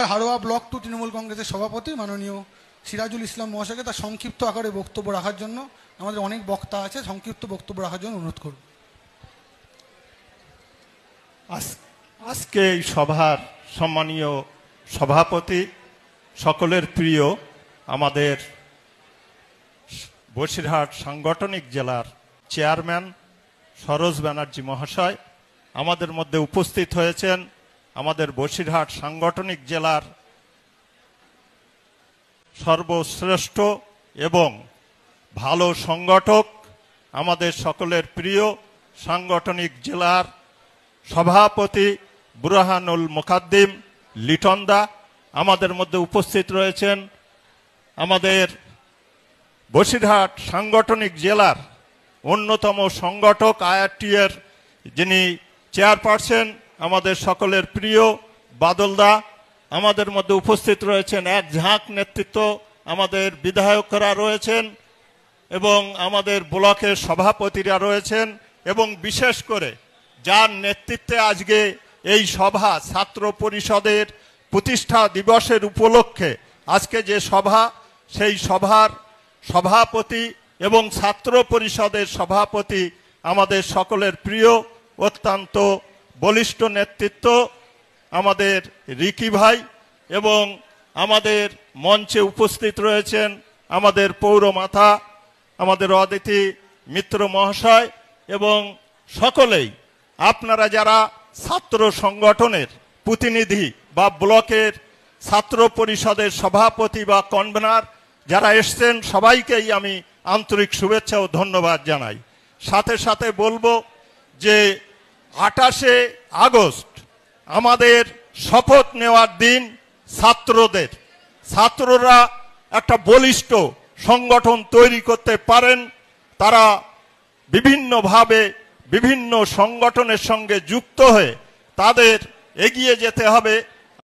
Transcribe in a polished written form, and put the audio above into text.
Haroa block 2 Trinamool কংগ্রেসের সভাপতি মাননীয় সিরাজুল ইসলাম মহাশয়কে তার সংক্ষিপ্ত আকারে বক্তব্য রাখার জন্য, আমাদের অনেক বক্তা আছে, সংক্ষিপ্ত বক্তব্য রাখার জন্য অনুরোধ করব। আজকে এই সভার সম্মানীয় সভাপতি, সকলের প্রিয় আমাদের বসিরহাট সাংগঠনিক জেলার চেয়ারম্যান সরোজ ব্যানার্জি মহাশয়, আমাদের মধ্যে উপস্থিত হয়েছেন আমাদের বসিরহাট সাংগঠনিক জেলার সর্বশ্রেষ্ঠ এবং ভালো সংগঠক, আমাদের সকলের প্রিয় সাংগঠনিক জেলার সভাপতি বুরহানুল মুকাদ্দিম লিটনদা, আমাদের মধ্যে উপস্থিত রয়েছেন আমাদের বসিরহাট সাংগঠনিক জেলার অন্যতম সংগঠক আইআরটি-এর যিনি চেয়ারপারসন আমাদের সকলের প্রিয় বাদলদা, আমাদের মধ্যে উপস্থিত রয়েছেন এক ঝাঁক নেতৃত্ব, আমাদের বিধায়করা রয়েছেন এবং আমাদের ব্লকের সভাপতিরা রয়েছেন, এবং বিশেষ করে যার নেতৃত্বে আজকে এই সভা ছাত্র পরিষদের প্রতিষ্ঠা দিবসের উপলক্ষে আজকে যে সভা, সেই সভার সভাপতি এবং ছাত্র পরিষদের সভাপতি আমাদের সকলের প্রিয় অত্যন্ত বলিষ্ঠ নেতৃত্ব আমাদের রিকি ভাই, এবং আমাদের মঞ্চে উপস্থিত রয়েছেন আমাদের পৌরমাতা আমাদের অদিতি মিত্র মহাশয়, এবং সকলেই আপনারা যারা ছাত্র সংগঠনের প্রতিনিধি বা ব্লকের ছাত্র পরিষদের সভাপতি বা কনভেনার যারা এসছেন, সবাইকেই আমি আন্তরিক শুভেচ্ছা ও ধন্যবাদ জানাই। সাথে সাথে বলবো যে 28শে আগস্ট আমাদের শপথ নেওয়ার দিন। ছাত্ররা একটা বলিষ্ঠ সংগঠন তৈরি করতে পারেন, তারা বিভিন্নভাবে বিভিন্ন সংগঠনের সঙ্গে যুক্ত হয়ে তাদের এগিয়ে যেতে হবে।